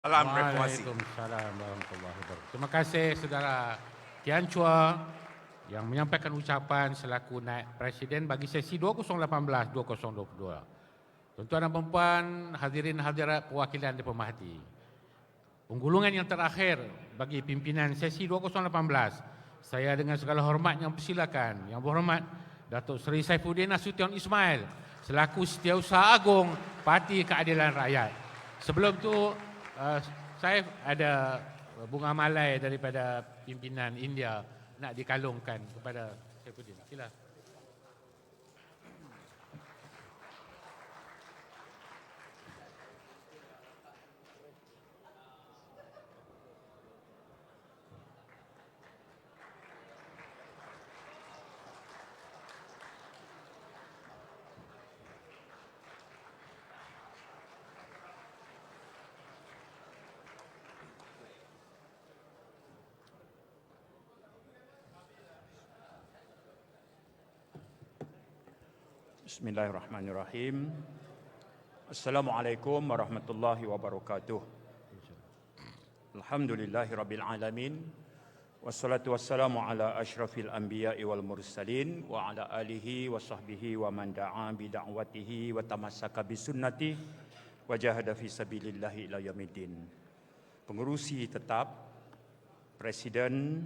Waalaikumsalam warahmatullahi wabarakatuh. Terima kasih saudara Tian Chua yang menyampaikan ucapan selaku naib presiden bagi sesi 2018-2022. Tuan-tuan dan puan, hadirin hadirat perwakilan dan pemerhati. Penggulungan yang terakhir bagi pimpinan sesi 2018, saya dengan segala hormat yang persilakan Yang Berhormat Datuk Seri Saifuddin Nasution Ismail selaku Setiausaha Agung Parti Keadilan Rakyat. Sebelum itu saya ada bunga malai daripada pimpinan India nak dikalungkan kepada Saifuddin. Silakan. Bismillahirrahmanirrahim. Assalamualaikum warahmatullahi wabarakatuh. Alhamdulillahirabbil alamin. Wassalatu wassalamu ala asyrafil anbiya'i wal mursalin wa ala alihi wa sahbihi wa man da'a bi da'watihi wa tamassaka bi sunnati wa jahada fi sabilillahi ila yaumiddin. Pengerusi tetap Presiden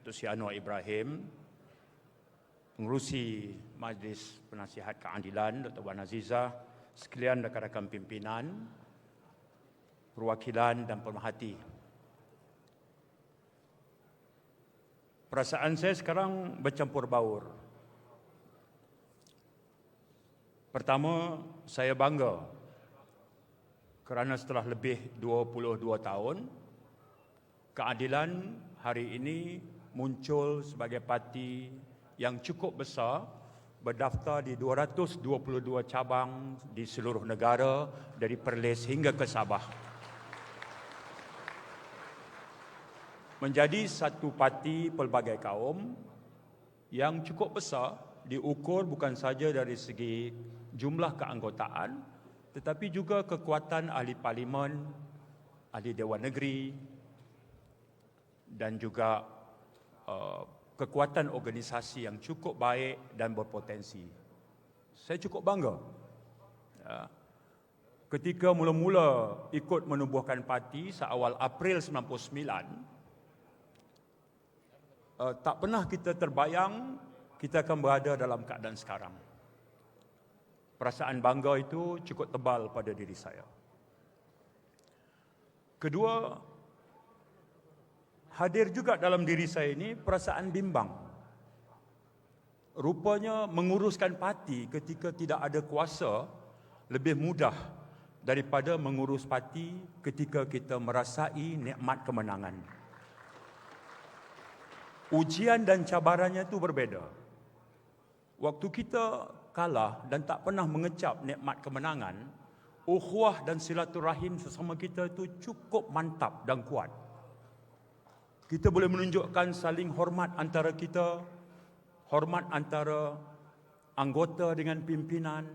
Datuk Seri Anwar Ibrahim, Pengerusi Majlis Penasihat Keadilan Dr. Wan Azizah, sekalian rakan-rakan pimpinan, perwakilan dan pemerhati. Perasaan saya sekarang bercampur baur. Pertama, saya bangga kerana setelah lebih 22 tahun, Keadilan hari ini muncul sebagai parti yang cukup besar, berdaftar di 222 cabang di seluruh negara dari Perlis hingga ke Sabah. Menjadi satu parti pelbagai kaum yang cukup besar diukur bukan saja dari segi jumlah keanggotaan tetapi juga kekuatan ahli parlimen, ahli Dewan Negeri dan juga kekuatan organisasi yang cukup baik dan berpotensi. Saya cukup bangga. Ketika mula-mula ikut menubuhkan parti seawal April 99, tak pernah kita terbayang kita akan berada dalam keadaan sekarang. Perasaan bangga itu cukup tebal pada diri saya. Kedua, hadir juga dalam diri saya ini perasaan bimbang. Rupanya menguruskan parti ketika tidak ada kuasa lebih mudah daripada mengurus parti ketika kita merasai nikmat kemenangan. Ujian dan cabarannya itu berbeza. Waktu kita kalah dan tak pernah mengecap nikmat kemenangan, ukhuwah dan silaturahim sesama kita itu cukup mantap dan kuat. Kita boleh menunjukkan saling hormat antara kita, hormat antara anggota dengan pimpinan,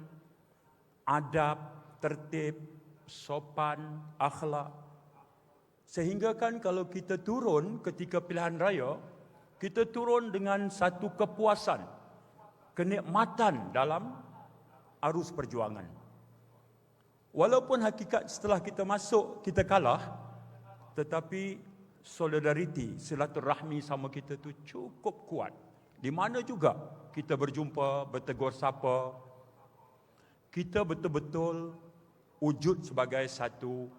adab, tertib, sopan, akhlak. Sehingga kan kalau kita turun ketika pilihan raya, kita turun dengan satu kepuasan, kenikmatan dalam arus perjuangan. Walaupun hakikat setelah kita masuk, kita kalah, tetapi solidariti, silaturahmi sama kita tu cukup kuat. Di mana juga kita berjumpa, bertegur sapa, kita betul-betul wujud sebagai satu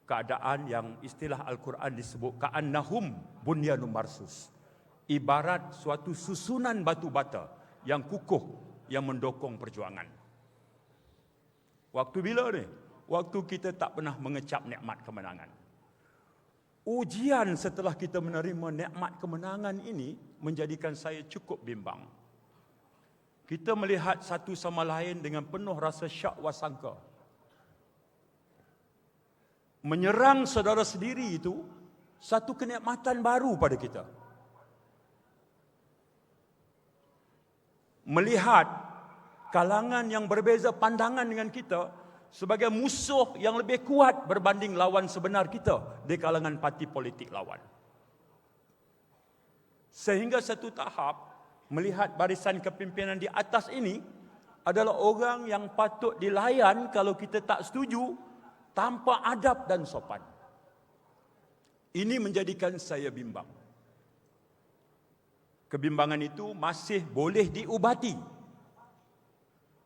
keadaan yang istilah Al-Quran disebut ka'annahum bunyanun marsus. Ibarat suatu susunan batu bata yang kukuh yang mendukung perjuangan. Waktu bila ni? Waktu kita tak pernah mengecap nikmat kemenangan. Ujian setelah kita menerima nikmat kemenangan ini menjadikan saya cukup bimbang. Kita melihat satu sama lain dengan penuh rasa syak wasangka. Menyerang saudara sendiri itu satu kenikmatan baru pada kita. Melihat kalangan yang berbeza pandangan dengan kita sebagai musuh yang lebih kuat berbanding lawan sebenar kita di kalangan parti politik lawan. Sehingga satu tahap, melihat barisan kepimpinan di atas ini adalah orang yang patut dilayan kalau kita tak setuju tanpa adab dan sopan. Ini menjadikan saya bimbang. Kebimbangan itu masih boleh diubati.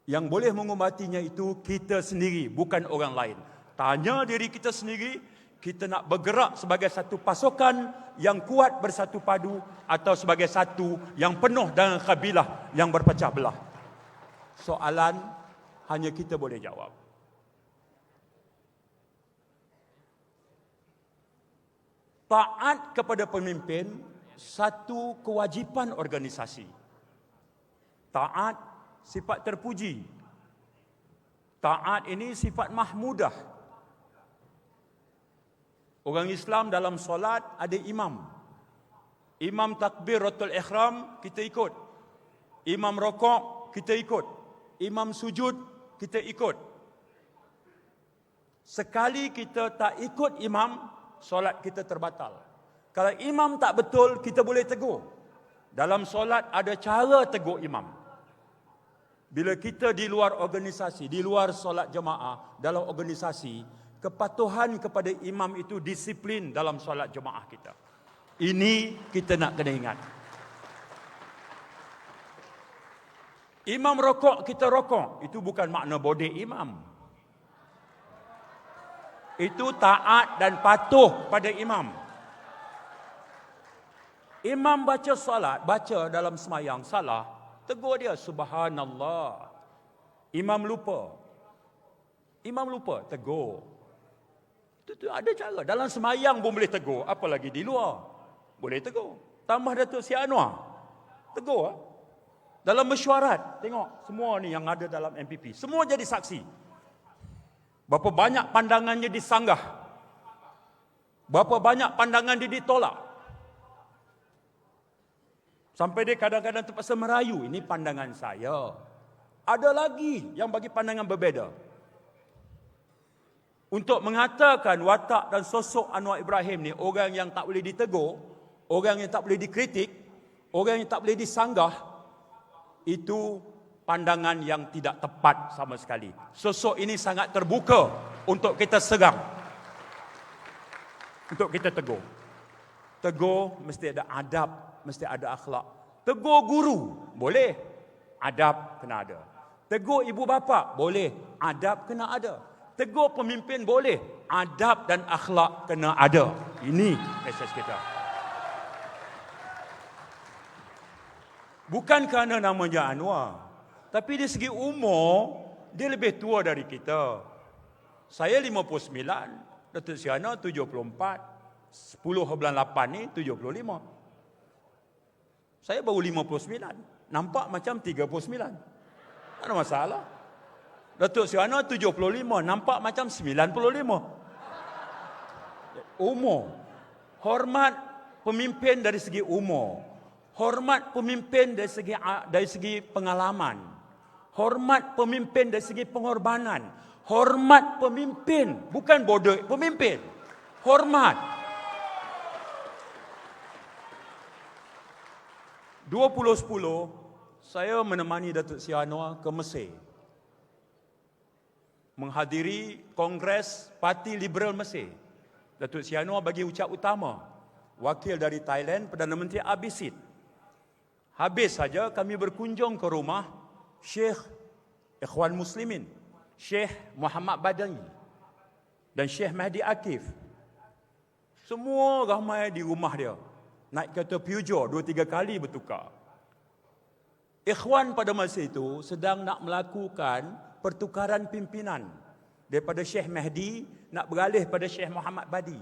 Yang boleh mengubatinya itu kita sendiri, bukan orang lain. Tanya diri kita sendiri, kita nak bergerak sebagai satu pasukan yang kuat bersatu padu atau sebagai satu yang penuh dengan kabilah yang berpecah belah. Soalan hanya kita boleh jawab. Taat kepada pemimpin satu kewajipan organisasi. Taat sifat terpuji. Taat ini sifat mahmudah. Orang Islam dalam solat ada imam. Imam takbiratul ihram, kita ikut. Imam rokok, kita ikut. Imam sujud, kita ikut. Sekali kita tak ikut imam, solat kita terbatal. Kalau imam tak betul, kita boleh tegur. Dalam solat ada cara tegur imam. Bila kita di luar organisasi, di luar solat jemaah, dalam organisasi, kepatuhan kepada imam itu disiplin dalam solat jemaah kita. Ini kita nak kena ingat. Imam rokok, kita rokok. Itu bukan makna bodek imam. Itu taat dan patuh pada imam. Imam baca solat, baca dalam semayang, salah. Tegur dia, subhanallah. Imam lupa. Imam lupa, tegur. Itu ada cara. Dalam semayang pun boleh tegur. Apalagi di luar. Boleh tegur. Tambah Datuk Seri Anwar. Tegur. Dalam mesyuarat. Tengok semua ni yang ada dalam MPP. Semua jadi saksi. Berapa banyak pandangannya disanggah. Berapa banyak pandangan dia ditolak. Sampai dia kadang-kadang terpaksa merayu. Ini pandangan saya. Ada lagi yang bagi pandangan berbeza. Untuk mengatakan watak dan sosok Anwar Ibrahim ni orang yang tak boleh ditegur, orang yang tak boleh dikritik, orang yang tak boleh disanggah, itu pandangan yang tidak tepat sama sekali. Sosok ini sangat terbuka untuk kita serang. Untuk kita tegur. Tegur mesti ada adab. Mesti ada akhlak. Tegur guru, boleh. Adab kena ada. Tegur ibu bapa, boleh. Adab kena ada. Tegur pemimpin, boleh. Adab dan akhlak kena ada. Ini mesej kita. Bukan kerana namanya Anwar. Tapi dari segi umur, dia lebih tua dari kita. Saya 59, Datuk Seri Anwar 74. 10 bulan 8 ni 75. Saya baru 59. Nampak macam 39. Tak ada masalah. Datuk Seri Anwar 75. Nampak macam 95. Umur. Hormat pemimpin dari segi umur. Hormat pemimpin dari segi pengalaman. Hormat pemimpin dari segi pengorbanan. Hormat pemimpin. Bukan bodoh pemimpin. Hormat. 2010, saya menemani Datuk Seri Anwar ke Mesir. Menghadiri Kongres Parti Liberal Mesir. Datuk Seri Anwar bagi ucap utama. Wakil dari Thailand, Perdana Menteri Abhisit. Habis saja kami berkunjung ke rumah Syekh Ikhwan Muslimin, Syekh Muhammad Badani dan Syekh Mahdi Akif. Semua ramai di rumah dia. Naik kereta Peugeot 2-3 kali bertukar. Ikhwan pada masa itu sedang nak melakukan pertukaran pimpinan. Daripada Syekh Mahdi nak beralih pada Syekh Muhammad Badi.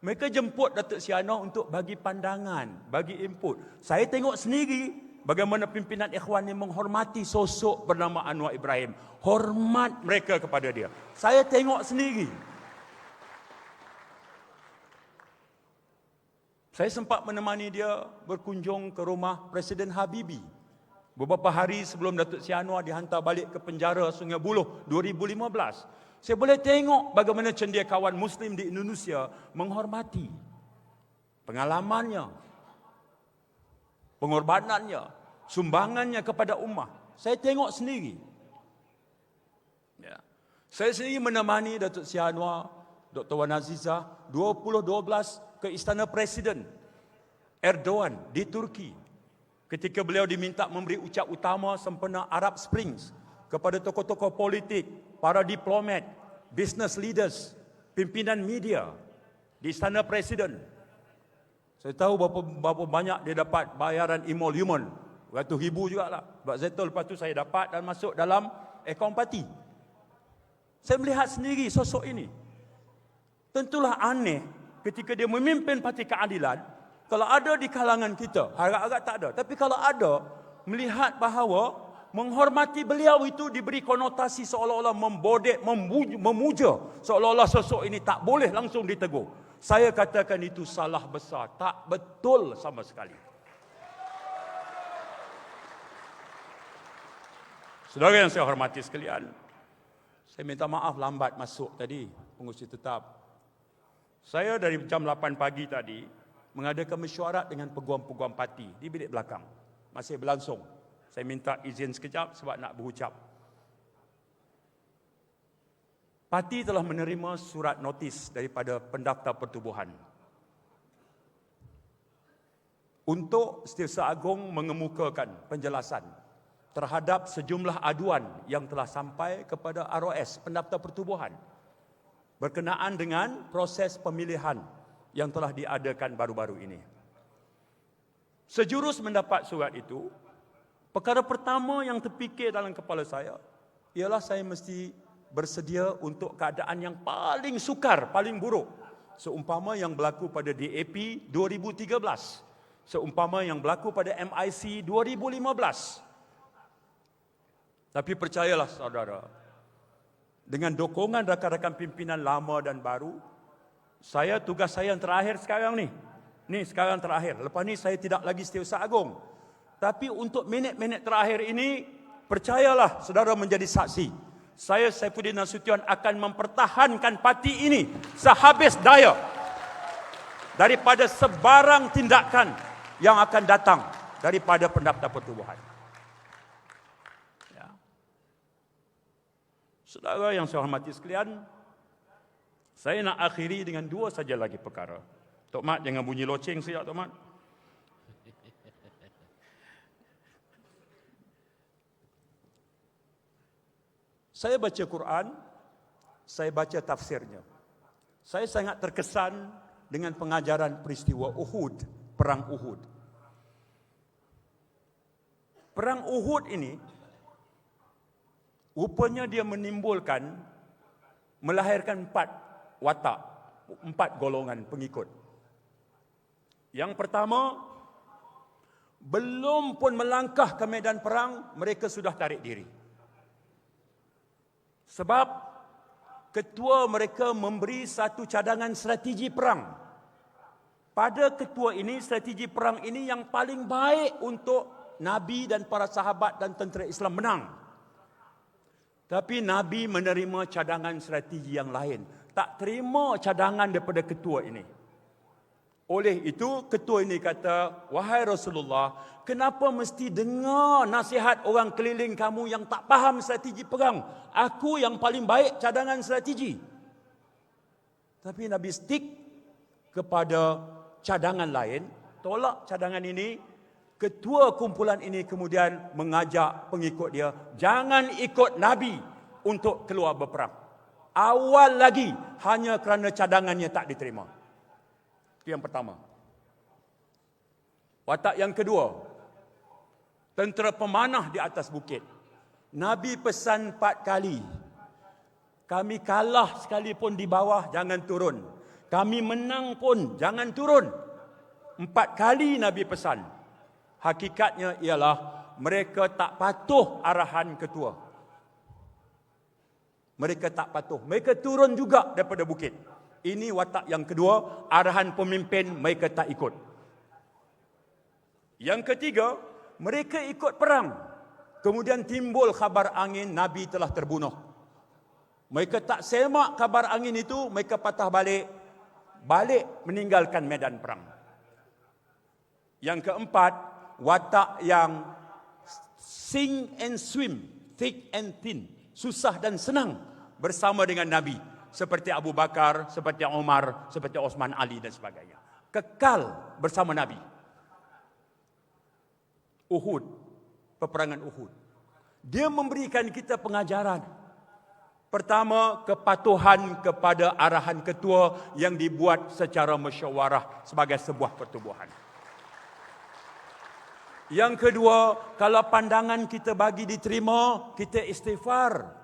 Mereka jemput Datuk Seri Anwar untuk bagi pandangan, bagi input. Saya tengok sendiri bagaimana pimpinan Ikhwan ini menghormati sosok bernama Anwar Ibrahim. Hormat mereka kepada dia. Saya tengok sendiri. Saya sempat menemani dia berkunjung ke rumah Presiden Habibie Beberapa hari sebelum Datuk Seri Anwar dihantar balik ke penjara Sungai Buloh 2015, saya boleh tengok bagaimana cendekiawan Muslim di Indonesia menghormati pengalamannya, pengorbanannya, sumbangannya kepada ummah. Saya tengok sendiri. Ya. Saya sendiri menemani Datuk Seri Anwar, Dr. Wan Azizah 2012 ke Istana Presiden Erdogan di Turki. Ketika beliau diminta memberi ucap utama sempena Arab Springs kepada tokoh-tokoh politik, para diplomat, business leaders, pimpinan media di Istana Presiden. Saya tahu berapa banyak dia dapat bayaran emolument, ratus ribu jugalah. Sebab saya tahu lepas tu saya dapat dan masuk dalam akaun parti. Saya melihat sendiri sosok ini. Tentulah aneh ketika dia memimpin Parti Keadilan. Kalau ada di kalangan kita, harap-harap tak ada. Tapi kalau ada, melihat bahawa menghormati beliau itu diberi konotasi seolah-olah membodek, memuja. Seolah-olah sosok ini tak boleh langsung ditegur. Saya katakan itu salah besar. Tak betul sama sekali. Saudara yang saya hormati sekalian, saya minta maaf lambat masuk tadi, pengurusi tetap. Saya dari jam 8 pagi tadi mengadakan mesyuarat dengan peguam-peguam parti di bilik belakang. Masih berlangsung. Saya minta izin sekejap sebab nak berucap. Parti telah menerima surat notis daripada pendaftar pertubuhan untuk Setiausaha Agong mengemukakan penjelasan terhadap sejumlah aduan yang telah sampai kepada ROS, pendaftar pertubuhan, berkenaan dengan proses pemilihan yang telah diadakan baru-baru ini. Sejurus mendapat surat itu, perkara pertama yang terfikir dalam kepala saya ialah saya mesti bersedia untuk keadaan yang paling sukar, paling buruk. Seumpama yang berlaku pada DAP 2013, seumpama yang berlaku pada MIC 2015. Tapi percayalah saudara, dengan dokongan rakan-rakan pimpinan lama dan baru, tugas saya yang terakhir sekarang ni. Ni sekarang terakhir. Lepas ni saya tidak lagi Setiausaha Agong. Tapi untuk minit-minit terakhir ini, percayalah saudara menjadi saksi. Saya Saifuddin Nasution akan mempertahankan parti ini sehabis daya daripada sebarang tindakan yang akan datang daripada pendaftar pertubuhan. Ya. Saudara yang saya hormati sekalian, saya nak akhiri dengan dua saja lagi perkara. Tok Mat jangan bunyi loceng sekejap, Tok Mat. Saya baca Quran, saya baca tafsirnya. Saya sangat terkesan dengan pengajaran peristiwa Uhud, Perang Uhud. Perang Uhud ini, rupanya dia melahirkan 4 watak, 4 golongan pengikut. Yang pertama, belum pun melangkah ke medan perang, mereka sudah tarik diri. Sebab ketua mereka memberi satu cadangan strategi perang. Pada ketua ini, strategi perang ini yang paling baik untuk Nabi dan para sahabat dan tentera Islam menang. Tapi Nabi menerima cadangan strategi yang lain. Tak terima cadangan daripada ketua ini. Oleh itu, ketua ini kata, "Wahai Rasulullah, kenapa mesti dengar nasihat orang keliling kamu yang tak faham strategi perang? Aku yang paling baik cadangan strategi." Tapi Nabi stick kepada cadangan lain, tolak cadangan ini. Ketua kumpulan ini kemudian mengajak pengikut dia, jangan ikut Nabi untuk keluar berperang. Awal lagi, hanya kerana cadangannya tak diterima. Itu yang pertama. Watak yang kedua, tentera pemanah di atas bukit. Nabi pesan 4 kali. Kami kalah sekalipun di bawah, jangan turun. Kami menang pun, jangan turun. 4 kali Nabi pesan. Hakikatnya ialah mereka tak patuh arahan ketua. Mereka tak patuh. Mereka turun juga daripada bukit. Ini watak yang kedua, arahan pemimpin mereka tak ikut. Yang ketiga, Mereka ikut perang. Kemudian timbul khabar angin Nabi telah terbunuh. Mereka tak semak khabar angin itu, mereka patah balik meninggalkan medan perang. Yang keempat, watak yang sink and swim, thick and thin, susah dan senang bersama dengan Nabi. Seperti Abu Bakar, seperti Umar, seperti Osman Ali dan sebagainya. Kekal bersama Nabi. Uhud, peperangan Uhud. Dia memberikan kita pengajaran. Pertama, kepatuhan kepada arahan ketua yang dibuat secara musyawarah sebagai sebuah pertubuhan. Yang kedua, kalau pandangan kita bagi diterima, kita istighfar.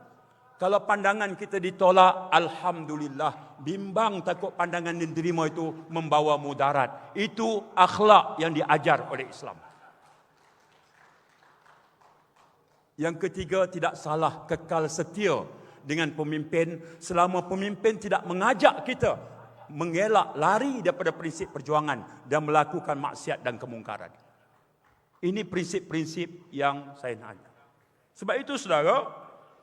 Kalau pandangan kita ditolak, alhamdulillah, bimbang takut pandangan yang diterima itu membawa mudarat. Itu akhlak yang diajar oleh Islam. Yang ketiga, tidak salah kekal setia dengan pemimpin selama pemimpin tidak mengajak kita mengelak lari daripada prinsip perjuangan dan melakukan maksiat dan kemungkaran. Ini prinsip-prinsip yang saya nak. Sebab itu saudara,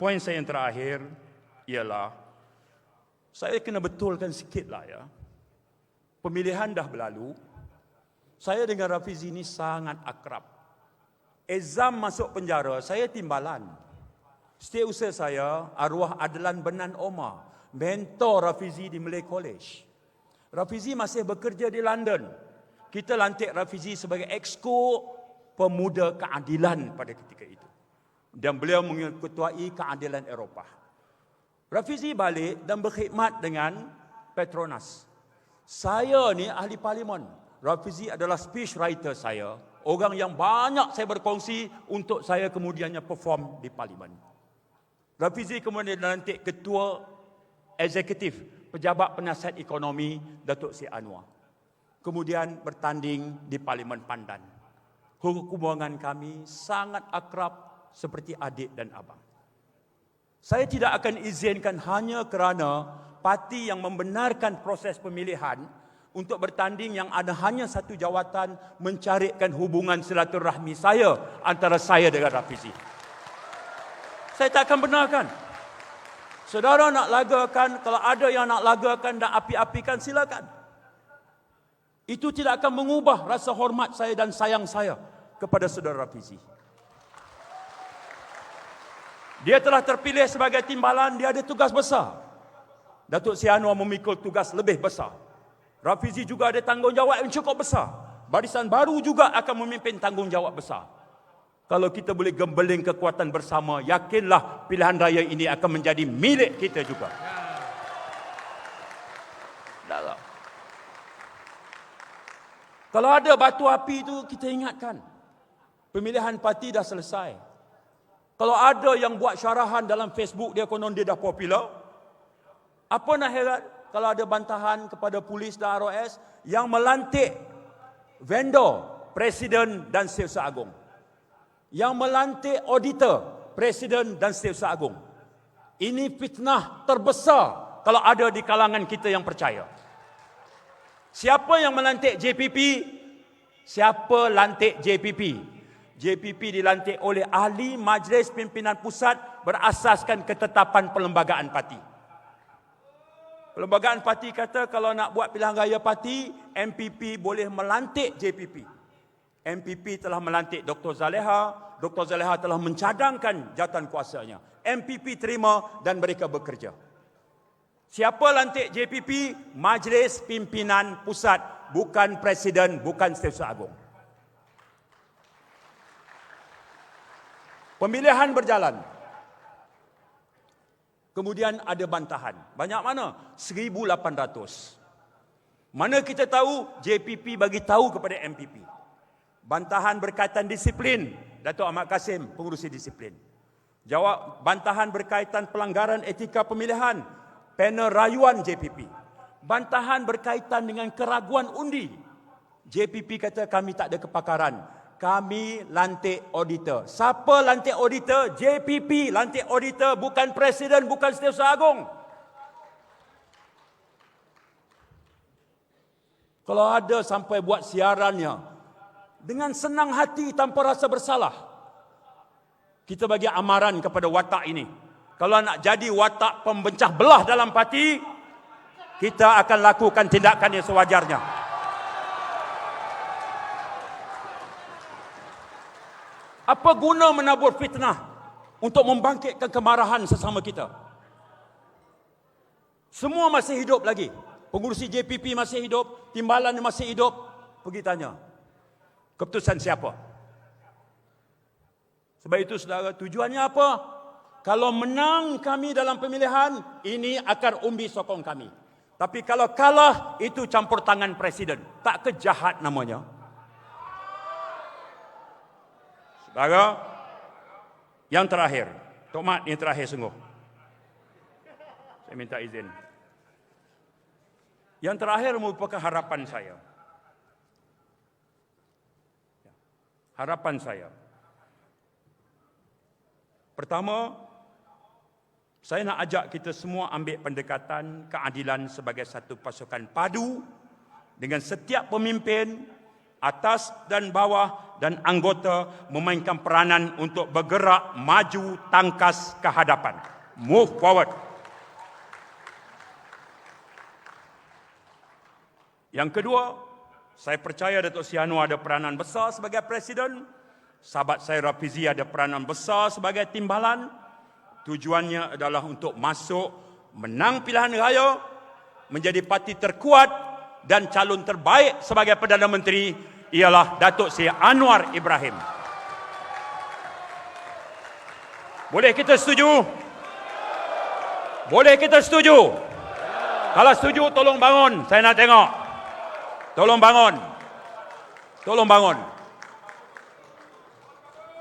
poin saya yang terakhir ialah saya kena betulkan sikitlah ya. Pemilihan dah berlalu. Saya dengan Rafizi ini sangat akrab. Ezam masuk penjara, saya timbalan. Setiausaha saya, arwah Adlan Benan Omar, mentor Rafizi di Malay College. Rafizi masih bekerja di London. Kita lantik Rafizi sebagai exco pemuda keadilan pada ketika itu. Dan beliau mengetuai keadilan Eropah. Rafizi balik dan berkhidmat dengan Petronas. Saya ni ahli parlimen. Rafizi adalah speech writer saya. Orang yang banyak saya berkongsi untuk saya kemudiannya perform di parlimen. Rafizi kemudian dilantik ketua eksekutif pejabat penasihat ekonomi Datuk Seri Anwar. Kemudian bertanding di Parlimen Pandan. Hubungan kami sangat akrab seperti adik dan abang. Saya tidak akan izinkan hanya kerana parti yang membenarkan proses pemilihan untuk bertanding yang ada hanya satu jawatan mencarikan hubungan silaturahmi saya antara saya dengan Rafizi. Saya tak akan benarkan. Saudara nak lagakan, kalau ada yang nak lagakan dan api-apikan, silakan. Itu tidak akan mengubah rasa hormat saya dan sayang saya kepada saudara Rafizi. Dia telah terpilih sebagai timbalan, dia ada tugas besar. Datuk Seri Anwar memikul tugas lebih besar. Rafizi juga ada tanggungjawab yang cukup besar. Barisan baru juga akan memimpin tanggungjawab besar. Kalau kita boleh gembeling kekuatan bersama, yakinlah pilihan raya ini akan menjadi milik kita juga. Dalam. Kalau ada batu api itu, kita ingatkan. Pemilihan parti dah selesai. Kalau ada yang buat syarahan dalam Facebook, dia konon dia dah popular. Apa nak heran kalau ada bantahan kepada polis dan ROS yang melantik vendor, presiden dan setiausaha agung. Yang melantik auditor, presiden dan setiausaha agung. Ini fitnah terbesar kalau ada di kalangan kita yang percaya. Siapa yang melantik JPP? Siapa lantik JPP? JPP dilantik oleh ahli Majlis Pimpinan Pusat berasaskan ketetapan perlembagaan parti. Perlembagaan parti kata kalau nak buat pilihan raya parti, MPP boleh melantik JPP. MPP telah melantik Dr. Zaleha. Dr. Zaleha telah mencadangkan jawatan kuasanya. MPP terima dan mereka bekerja. Siapa lantik JPP? Majlis Pimpinan Pusat, bukan Presiden, bukan Setiausaha Agung. Pemilihan berjalan. Kemudian ada bantahan. Banyak mana? 1,800. Mana kita tahu JPP bagi tahu kepada MPP. Bantahan berkaitan disiplin. Datuk Ahmad Kasim, pengurusi disiplin. Jawab bantahan berkaitan pelanggaran etika pemilihan. Panel rayuan JPP. Bantahan berkaitan dengan keraguan undi. JPP kata kami tak ada kepakaran. Kami lantik auditor. Siapa lantik auditor? JPP lantik auditor, bukan Presiden, bukan Setiausaha Agung. Kalau ada sampai buat siarannya dengan senang hati tanpa rasa bersalah, kita bagi amaran kepada watak ini. Kalau nak jadi watak pemecah belah dalam parti, kita akan lakukan tindakan yang sewajarnya. Apa guna menabur fitnah untuk membangkitkan kemarahan sesama kita? Semua masih hidup lagi. Pengurusi JPP masih hidup, timbalan masih hidup. Pergi tanya, keputusan siapa? Sebab itu saudara, tujuannya apa? Kalau menang kami dalam pemilihan, ini akar umbi sokong kami. Tapi kalau kalah, itu campur tangan presiden. Tak kejahat namanya. Saudara, yang terakhir. Tok Mat, yang terakhir sungguh. Saya minta izin. Yang terakhir merupakan harapan saya. Harapan saya. Pertama, saya nak ajak kita semua ambil pendekatan keadilan sebagai satu pasukan padu dengan setiap pemimpin, atas dan bawah dan anggota memainkan peranan untuk bergerak maju tangkas ke hadapan. Move forward. Yang kedua, saya percaya Datuk Seri Anwar ada peranan besar sebagai presiden. Sahabat saya Rafizi ada peranan besar sebagai timbalan. Tujuannya adalah untuk masuk, menang pilihan raya, menjadi parti terkuat dan calon terbaik sebagai Perdana Menteri ialah Datuk Seri Anwar Ibrahim. Boleh kita setuju? Boleh kita setuju? Kalau setuju, tolong bangun. Saya nak tengok. Tolong bangun. Tolong bangun.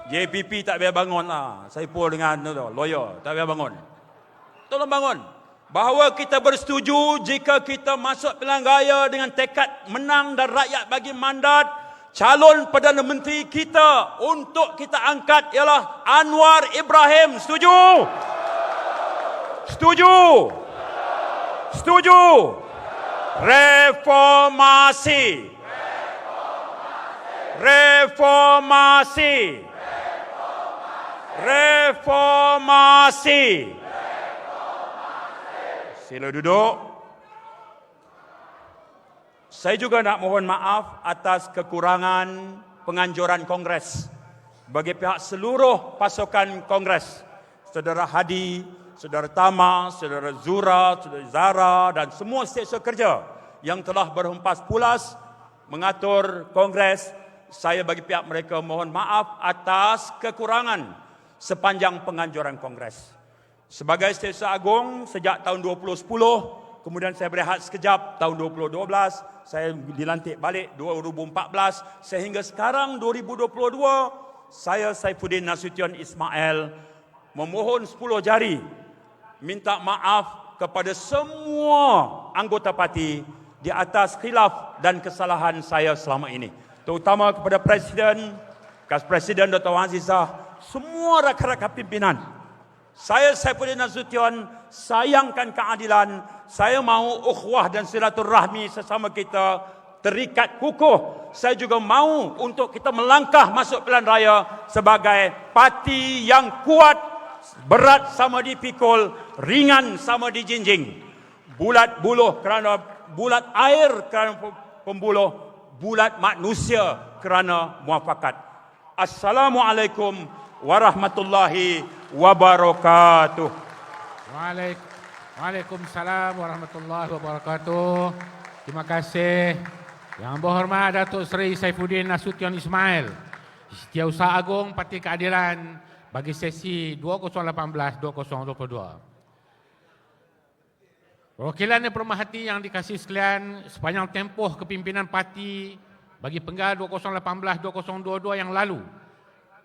JPP tak biar bangun lah. Saya pun dengan lawyer, tak biar bangun. Tolong bangun. Bahawa kita bersetuju jika kita masuk pilihan raya dengan tekad menang dan rakyat bagi mandat, calon Perdana Menteri kita untuk kita angkat ialah Anwar Ibrahim. Setuju? Setuju? Setuju? Reformasi. Reformasi. Reformasi. Sila duduk. Saya juga nak mohon maaf atas kekurangan penganjuran Kongres bagi pihak seluruh pasukan Kongres. Saudara Hadi, Saudara Tama, Saudara Zura, Saudara Zara dan semua setiausaha kerja yang telah berhempas pulas mengatur Kongres. Saya bagi pihak mereka mohon maaf atas kekurangan sepanjang penganjuran Kongres. Sebagai Setiausaha Agung sejak tahun 2010, kemudian saya berehat sekejap tahun 2012, saya dilantik balik 2014, sehingga sekarang 2022, saya Saifuddin Nasution Ismail memohon 10 jari minta maaf kepada semua anggota parti di atas khilaf dan kesalahan saya selama ini. Terutama kepada Presiden, Bekas Presiden Dr. Wan Azizah, semua rakan-rakan pimpinan. Saya Saifuddin Nasution sayangkan keadilan. Saya mahu ukhuwah dan silaturahmi sesama kita terikat kukuh. Saya juga mahu untuk kita melangkah masuk pilihan raya sebagai parti yang kuat, berat sama dipikul, ringan sama dijinjing. Bulat buluh kerana bulat air kerana pembuluh, bulat manusia kerana muafakat. Assalamualaikum warahmatullahi wabarakatuh. Waalaikumsalam warahmatullahi wabarakatuh. Terima kasih. Yang berhormat Datuk Seri Saifuddin Nasution Ismail, Setiausaha Agung Parti Keadilan bagi sesi 2018-2022. Perwakilan dan pemerhati yang dikasihi sekalian, sepanjang tempoh kepimpinan parti bagi penggal 2018-2022 yang lalu,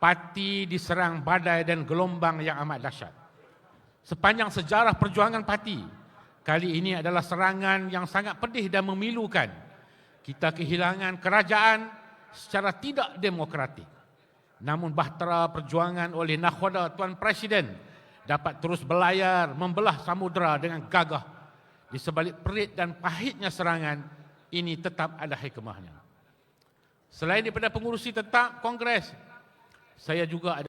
parti diserang badai dan gelombang yang amat dahsyat. Sepanjang sejarah perjuangan parti, kali ini adalah serangan yang sangat pedih dan memilukan. Kita kehilangan kerajaan secara tidak demokratik. Namun bahtera perjuangan oleh nakhwada Tuan Presiden dapat terus berlayar membelah samudera dengan gagah. Di sebalik perit dan pahitnya serangan, ini tetap ada hikmahnya. Selain daripada pengurusi tetap Kongres, saya juga ada